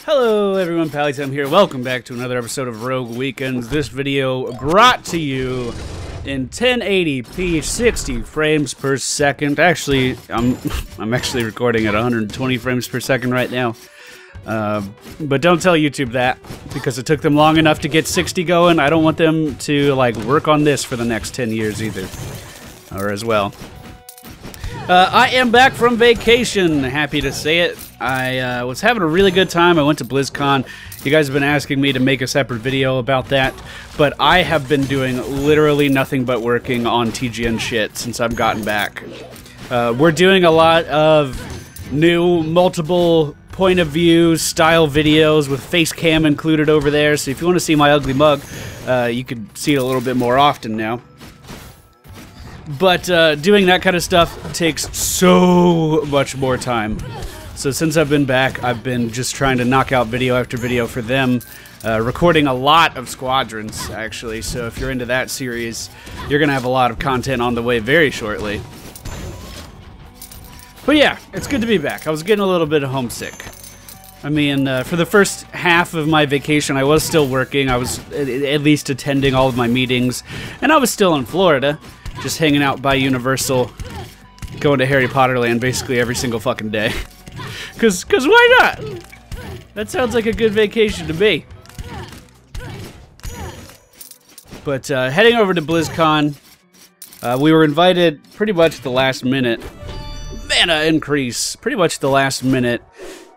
Hello everyone, Pallytime here. Welcome back to another episode of Rogue Weekends. This video brought to you in 1080p 60 frames per second. Actually, I'm actually recording at 120 frames per second right now. But don't tell YouTube that, because it took them long enough to get 60 going. I don't want them to like work on this for the next 10 years either, or as well. I am back from vacation, happy to say it. I was having a really good time. I went to BlizzCon. You guys have been asking me to make a separate video about that, but I have been doing literally nothing but working on TGN shit since I've gotten back. We're doing a lot of new multiple point of view style videos with face cam included over there, so if you want to see my ugly mug, you can see it a little bit more often now. But doing that kind of stuff takes so much more time. So since I've been back, I've been just trying to knock out video after video for them, recording a lot of Squadrons, actually. So if you're into that series, you're going to have a lot of content on the way very shortly. But yeah, it's good to be back. I was getting a little bit homesick. I mean, for the first half of my vacation, I was still working. I was at least attending all of my meetings, and I was still in Florida, just hanging out by Universal, going to Harry Potter Land basically every single fucking day. Cause why not? That sounds like a good vacation to me. But heading over to BlizzCon, we were invited pretty much at the last minute. Mana increase, pretty much the last minute.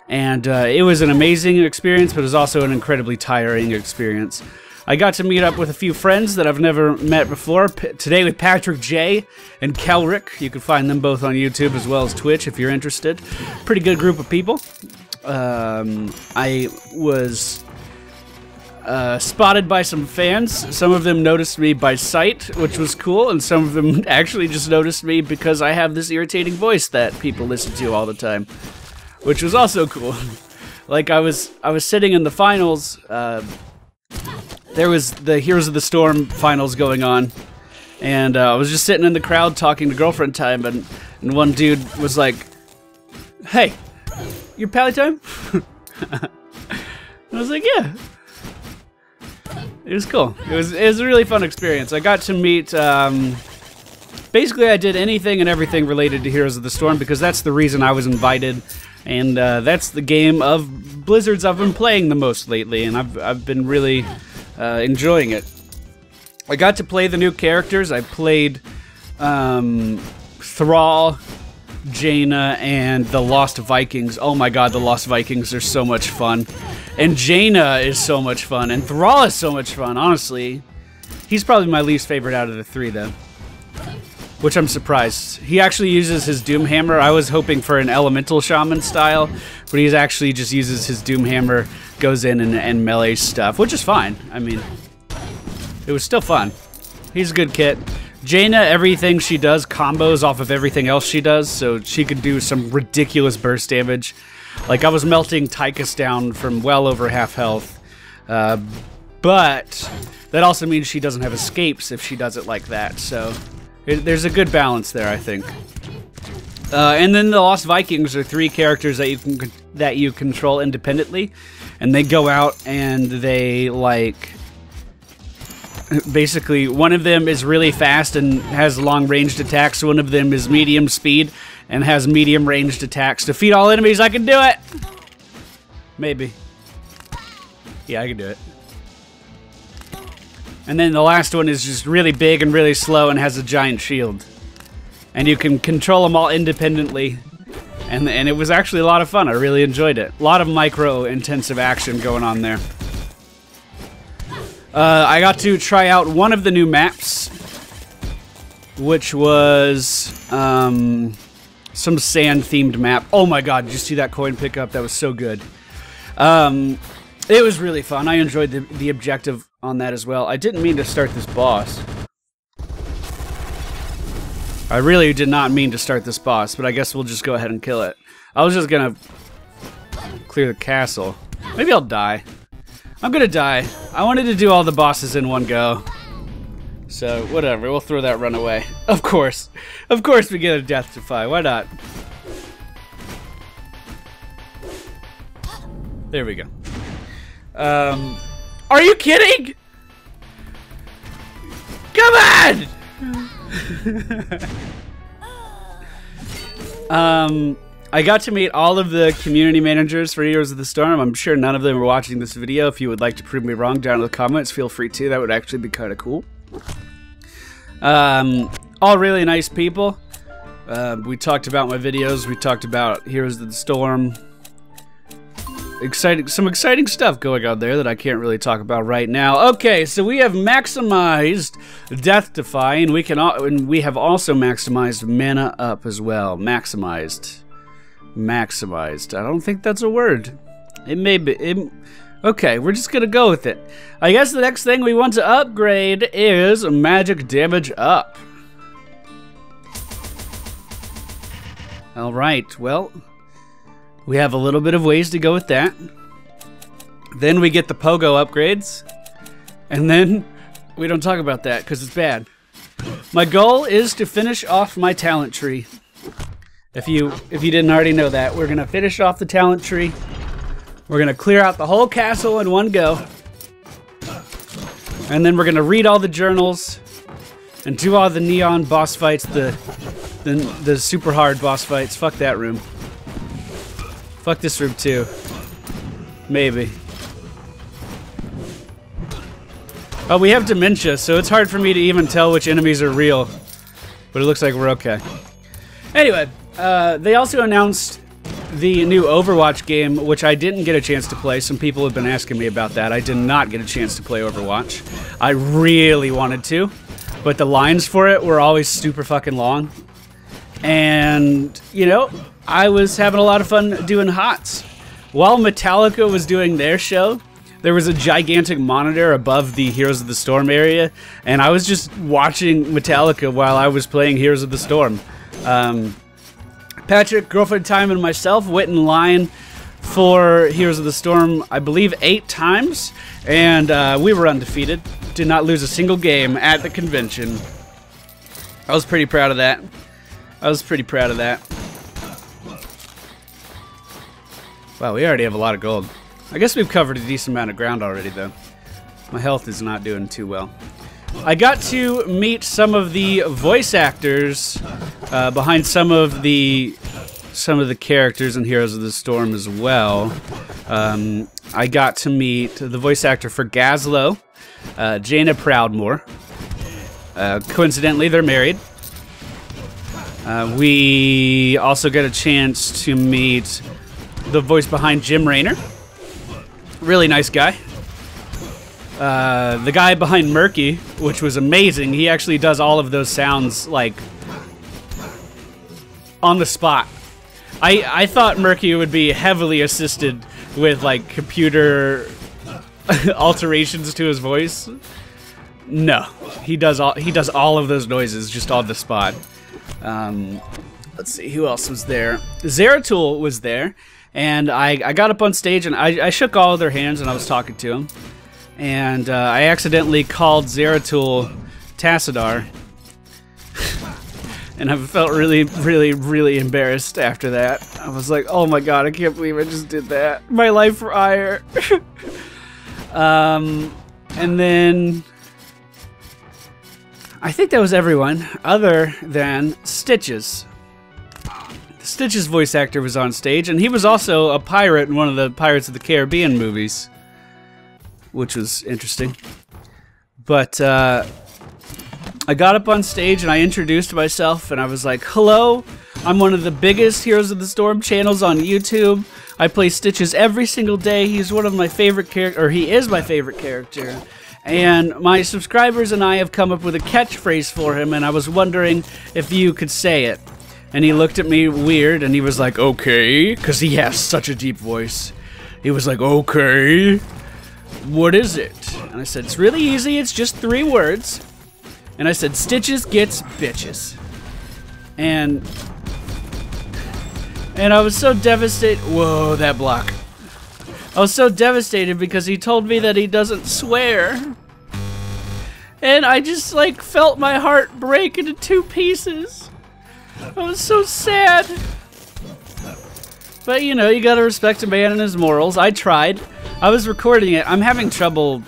And it was an amazing experience, but it was also an incredibly tiring experience. I got to meet up with a few friends that I've never met before. Today with Patrick J and Kelrick. You can find them both on YouTube as well as Twitch if you're interested. Pretty good group of people. I was spotted by some fans. Some of them noticed me by sight, which was cool, and some of them actually just noticed me because I have this irritating voice that people listen to all the time, which was also cool. Like I was sitting in the finals. There was the Heroes of the Storm finals going on, and I was just sitting in the crowd talking to girlfriend time, and one dude was like, "Hey, you're Pallytime?" I was like, "Yeah." It was cool. It was a really fun experience. I got to meet. Basically, I did anything and everything related to Heroes of the Storm because that's the reason I was invited, and that's the game of Blizzard's I've been playing the most lately, and I've been really enjoying it. I got to play the new characters. I played Thrall, Jaina, and the Lost Vikings. Oh my god, the Lost Vikings are so much fun. And Jaina is so much fun. And Thrall is so much fun, honestly. He's probably my least favorite out of the three, though. Which I'm surprised. He actually uses his Doom Hammer. I was hoping for an Elemental Shaman style, but he actually just uses his Doom Hammer, goes in and melee stuff, which is fine. I mean, it was still fun. He's a good kit. Jaina, everything she does combos off of everything else she does, so she could do some ridiculous burst damage. Like, I was melting Tychus down from well over half health, but that also means she doesn't have escapes if she does it like that, so there's a good balance there, I think. And then the Lost Vikings are three characters that you control independently, and they go out and they like basically one of them is really fast and has long ranged attacks. One of them is medium speed and has medium ranged attacks. Defeat all enemies. I can do it. Maybe. Yeah, I can do it. And then the last one is just really big and really slow and has a giant shield. And you can control them all independently. And it was actually a lot of fun. I really enjoyed it. A lot of micro-intensive action going on there. I got to try out one of the new maps, which was some sand-themed map. Oh my god, did you see that coin pickup? That was so good. It was really fun. I enjoyed the objective on that as well. I didn't mean to start this boss. I really did not mean to start this boss, but I guess we'll just go ahead and kill it. I was just gonna clear the castle. Maybe I'll die. I'm gonna die. I wanted to do all the bosses in one go. So, whatever, we'll throw that run away. Of course. Of course we get a death defy. Why not? There we go. Are you kidding? Come on! I got to meet all of the community managers for Heroes of the Storm. I'm sure none of them are watching this video. If you would like to prove me wrong down in the comments, feel free to. That would actually be kind of cool. All really nice people. We talked about my videos. We talked about Heroes of the Storm. Some exciting stuff going on there that I can't really talk about right now. Okay, so we have maximized Death Defy, and we have also maximized Mana Up as well. Maximized. I don't think that's a word. It may be. Okay, we're just gonna go with it. I guess the next thing we want to upgrade is Magic Damage Up. All right, well, we have a little bit of ways to go with that. Then we get the Pogo upgrades. And then we don't talk about that because it's bad. My goal is to finish off my talent tree. If you didn't already know that, we're gonna finish off the talent tree. We're gonna clear out the whole castle in one go. And then we're gonna read all the journals and do all the neon boss fights, the super hard boss fights. Fuck that room. Fuck this room too. Maybe. Oh, we have dementia, so it's hard for me to even tell which enemies are real. But it looks like we're okay. Anyway, they also announced the new Overwatch game, which I didn't get a chance to play. Some people have been asking me about that. I did not get a chance to play Overwatch. I really wanted to, but the lines for it were always super fucking long. And, you know, I was having a lot of fun doing HOTS. While Metallica was doing their show, there was a gigantic monitor above the Heroes of the Storm area, and I was just watching Metallica while I was playing Heroes of the Storm. Patrick, Girlfriend Time, and myself went in line for Heroes of the Storm, I believe 8 times, and we were undefeated. Did not lose a single game at the convention. I was pretty proud of that. Wow, we already have a lot of gold. I guess we've covered a decent amount of ground already, though. My health is not doing too well. I got to meet some of the voice actors behind some of the characters in Heroes of the Storm as well. I got to meet the voice actor for Gazlo, Jaina Proudmoore. Coincidentally, they're married. We also got a chance to meet the voice behind Jim Raynor. Really nice guy. The guy behind Murky, which was amazing. He actually does all of those sounds, like, on the spot. I thought Murky would be heavily assisted with, like, computer alterations to his voice. No. He does all of those noises just on the spot. Let's see, who else was there? Zeratul was there, and I got up on stage and I shook all of their hands and I was talking to him. And I accidentally called Zeratul Tassadar. And I felt really, really, really embarrassed after that. I was like, oh my god, I can't believe I just did that. My life for ire. And then I think that was everyone other than Stitches. Stitch's voice actor was on stage, and he was also a pirate in one of the Pirates of the Caribbean movies, which was interesting. But I got up on stage and I introduced myself, and I was like, hello, I'm one of the biggest Heroes of the Storm channels on YouTube. I play Stitches every single day. He's one of my favorite characters, or he is my favorite character. And my subscribers and I have come up with a catchphrase for him, and I was wondering if you could say it. And he looked at me weird, and he was like, okay, because he has such a deep voice. He was like, okay, what is it? And I said, it's really easy, it's just 3 words. And I said, Stitches gets bitches. And I was so devastated. Whoa, that block. I was so devastated because he told me that he doesn't swear. And I just, like, felt my heart break into 2 pieces. I was so sad. But, you know, you gotta respect a man and his morals. I tried. I was recording it. I'm having trouble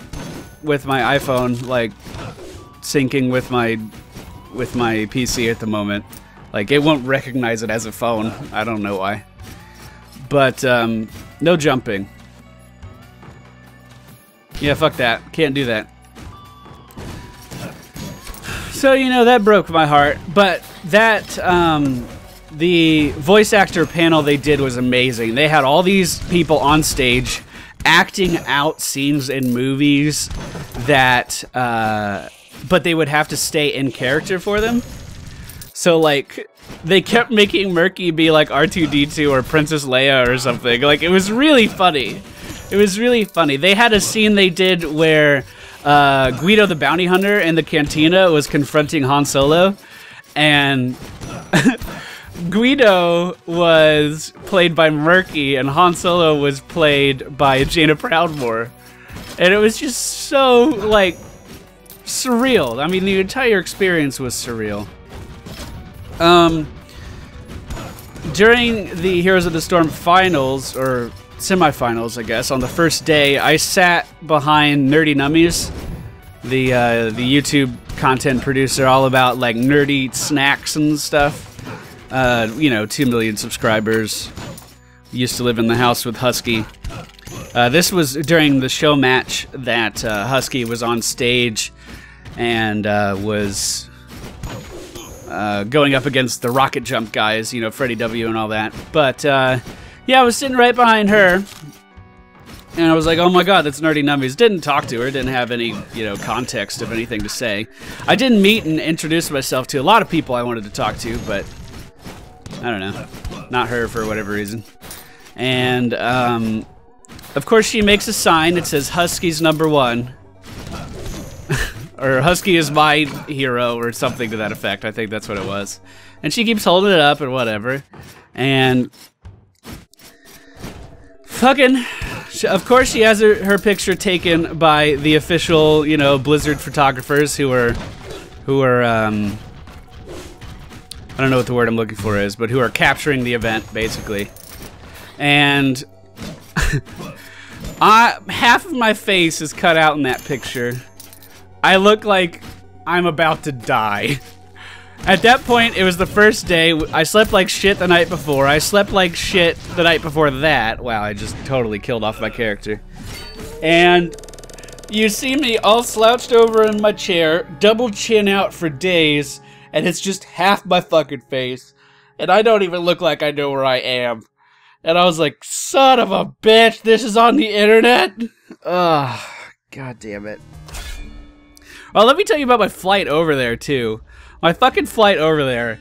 with my iPhone, like, syncing with my PC at the moment. Like, it won't recognize it as a phone. I don't know why. But, no jumping. Yeah, fuck that. Can't do that. So, you know, that broke my heart. But that, the voice actor panel they did was amazing. They had all these people on stage acting out scenes in movies that, but they would have to stay in character for them. So, like, they kept making Murky be like R2-D2 or Princess Leia or something. Like, it was really funny. It was really funny. They had a scene they did where Guido the Bounty Hunter in the cantina was confronting Han Solo, and Guido was played by Murky, and Han Solo was played by Jaina Proudmoore. And it was just so, like, surreal. I mean, the entire experience was surreal. During the Heroes of the Storm finals, or semifinals, I guess, on the first day, I sat behind Nerdy Nummies, the YouTube content producer, all about, like, nerdy snacks and stuff. You know, 2 million subscribers. Used to live in the house with Husky. This was during the show match that Husky was on stage and was going up against the rocket jump guys, you know, Freddie W and all that. But, yeah, I was sitting right behind her, and I was like, oh my god, that's Nerdy Nummies. Didn't talk to her, didn't have any, you know, context of anything to say. I didn't meet and introduce myself to a lot of people I wanted to talk to, but I don't know. Not her for whatever reason. And, of course, she makes a sign. It says, Husky's #1. Or Husky is my hero, or something to that effect. I think that's what it was. And she keeps holding it up and whatever. And fucking, of course, she has her picture taken by the official, you know, Blizzard photographers who are, I don't know what the word I'm looking for is, but who are capturing the event, basically. And half of my face is cut out in that picture. I look like I'm about to die. At that point, it was the first day. I slept like shit the night before. I slept like shit the night before that. Wow, I just totally killed off my character. And you see me all slouched over in my chair, double chin out for days, and it's just half my fucking face. And I don't even look like I know where I am. And I was like, son of a bitch, this is on the internet? Ugh, god damn it. Well, let me tell you about my flight over there, too. My fucking flight over there.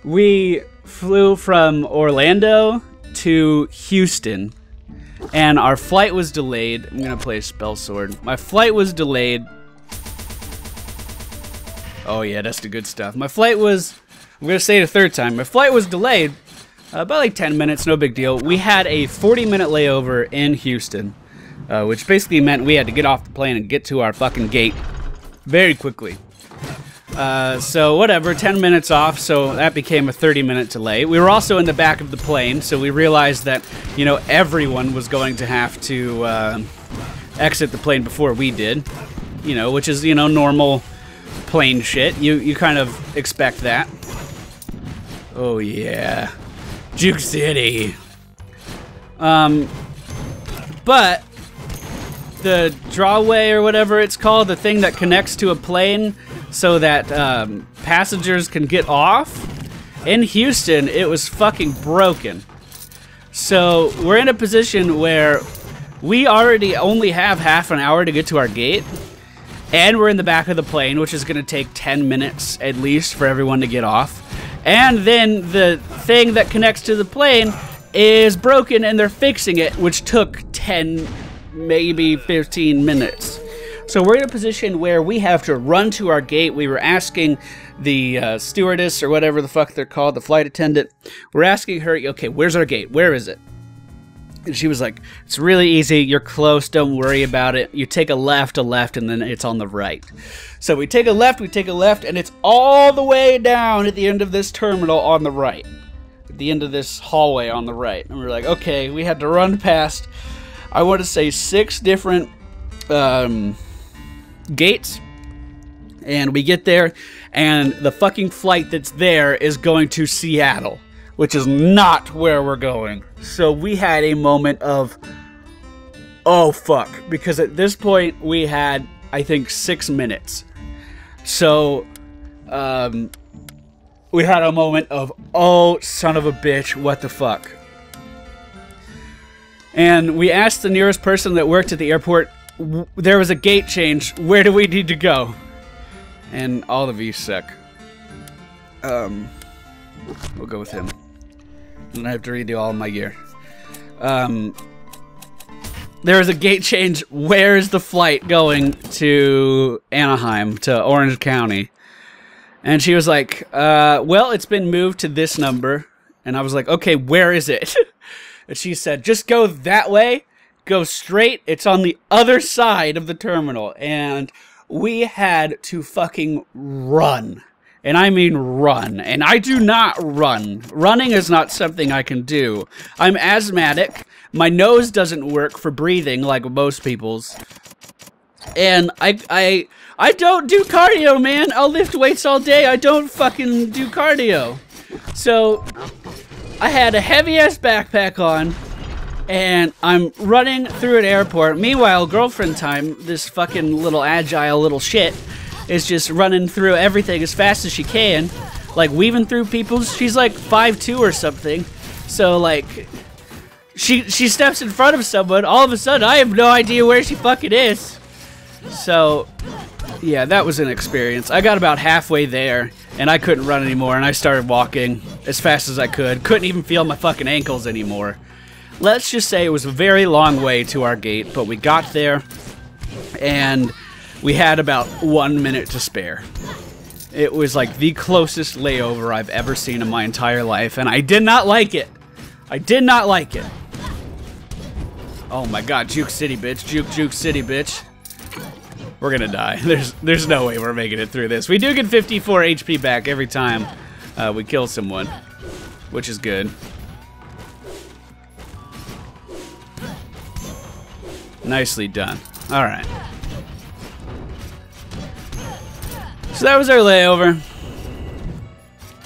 We flew from Orlando to Houston, and our flight was delayed. I'm gonna play a spell sword. My flight was delayed. Oh yeah, that's the good stuff. My flight was, I'm gonna say it a third time. My flight was delayed about like 10 minutes, no big deal. We had a 40-minute layover in Houston, which basically meant we had to get off the plane and get to our fucking gate very quickly. So whatever, 10 minutes off, so that became a 30-minute delay. We were also in the back of the plane, so we realized that, you know, everyone was going to have to exit the plane before we did, you know, which is, you know, normal plane shit. You kind of expect that. Oh yeah, Juke City. But the drawway or whatever it's called, the thing that connects to a plane so that passengers can get off, in Houston, it was fucking broken. So we're in a position where we already only have half an hour to get to our gate, and we're in the back of the plane, which is going to take 10 minutes at least for everyone to get off. And then the thing that connects to the plane is broken, and they're fixing it, which took 10, maybe 15 minutes. So we're in a position where we have to run to our gate. We were asking the stewardess, or whatever the fuck they're called, the flight attendant. We're asking her, okay, where's our gate? Where is it? And she was like, it's really easy. You're close. Don't worry about it. You take a left, and then it's on the right. So we take a left, and it's all the way down at the end of this terminal on the right. at the end of this hallway on the right. And we were like, okay, we had to run past, I want to say 6 different gates. And we get there, and the fucking flight that's there is going to Seattle, which is not where we're going. So we had a moment of, oh fuck, because at this point we had, I think, 6 minutes. So, we had a moment of, oh son of a bitch, what the fuck. And we asked the nearest person that worked at the airport, there was a gate change, where do we need to go? And all of you suck. We'll go with him. And I have to redo all of my gear. There is a gate change. Where is the flight going to Anaheim, to Orange County? And she was like, well, it's been moved to this number. And I was like, okay, where is it? And she said, just go that way. Go straight. It's on the other side of the terminal. And we had to fucking run. And I mean run. And I do not run. Running is not something I can do. I'm asthmatic. My nose doesn't work for breathing like most people's. And I don't do cardio, man. I'll lift weights all day. I don't fucking do cardio. So I had a heavy-ass backpack on. And I'm running through an airport. Meanwhile, girlfriend time, this fucking little agile little shit, is just running through everything as fast as she can. Like, weaving through people. She's like 5'2" or something. So, like, she steps in front of someone. All of a sudden, I have no idea where she fucking is. So, yeah, that was an experience. I got about halfway there, and I couldn't run anymore. And I started walking as fast as I could. Couldn't even feel my fucking ankles anymore. Let's just say it was a very long way to our gate, but we got there, and we had about 1 minute to spare. It was like the closest layover I've ever seen in my entire life, and I did not like it. I did not like it. Oh my god, Juke City, bitch. Juke City, bitch. We're gonna die. There's no way we're making it through this. We do get 54 HP back every time we kill someone, which is good. Nicely done. Alright. So that was our layover.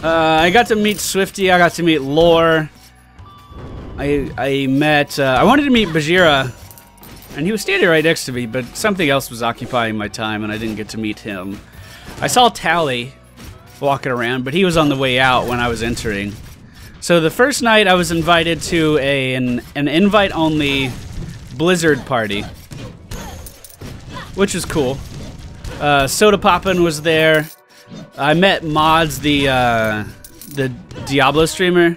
I got to meet Swifty. I got to meet Lore. I met... I wanted to meet Bajira. And he was standing right next to me, but something else was occupying my time, and I didn't get to meet him. I saw Tally walking around, but he was on the way out when I was entering. So the first night I was invited to an invite-only Blizzard party, which was cool. Soda Poppin' was there. I met Mods, the Diablo streamer,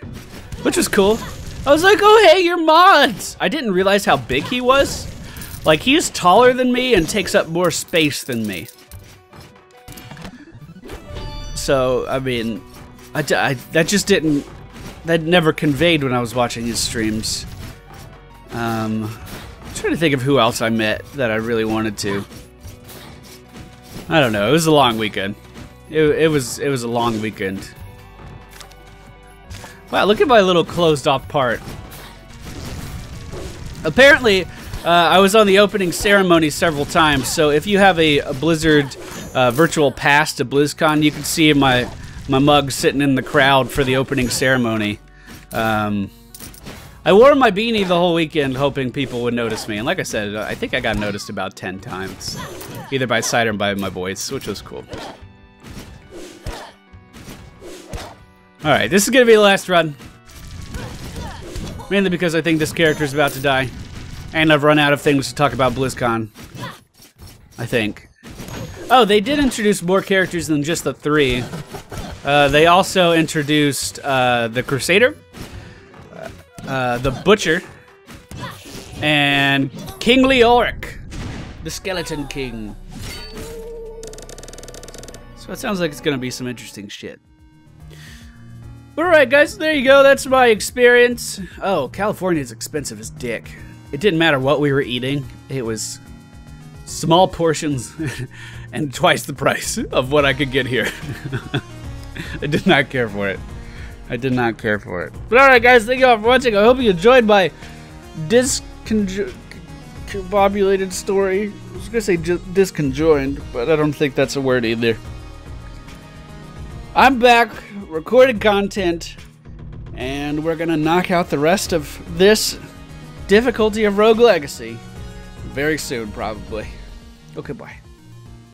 which was cool. I was like, oh hey, you're Mods! I didn't realize how big he was. Like, he's taller than me and takes up more space than me. So, I mean, that just didn't... That never conveyed when I was watching his streams. I'm trying to think of who else I met that I really wanted to. I don't know. It was a long weekend. It was a long weekend. Wow, look at my little closed off part. Apparently, I was on the opening ceremony several times, so if you have a Blizzard virtual pass to BlizzCon, you can see my mug sitting in the crowd for the opening ceremony. I wore my beanie the whole weekend hoping people would notice me, and like I said, I think I got noticed about 10 times. Either by sight or by my voice, which was cool. Alright, this is gonna be the last run. Mainly because I think this character is about to die. And I've run out of things to talk about BlizzCon. I think. Oh, they did introduce more characters than just the 3. They also introduced the Crusader, the Butcher, and King Leoric, the Skeleton King. So it sounds like it's gonna be some interesting shit. Alright guys, there you go, that's my experience. Oh, California's expensive as dick. It didn't matter what we were eating, it was small portions and twice the price of what I could get here. I did not care for it. I did not care for it. But alright guys, thank you all for watching. I hope you enjoyed my discombobulated story. I was gonna say disconjoined, but I don't think that's a word either. I'm back, recording content, and we're gonna knock out the rest of this difficulty of Rogue Legacy very soon, probably. Okay, bye.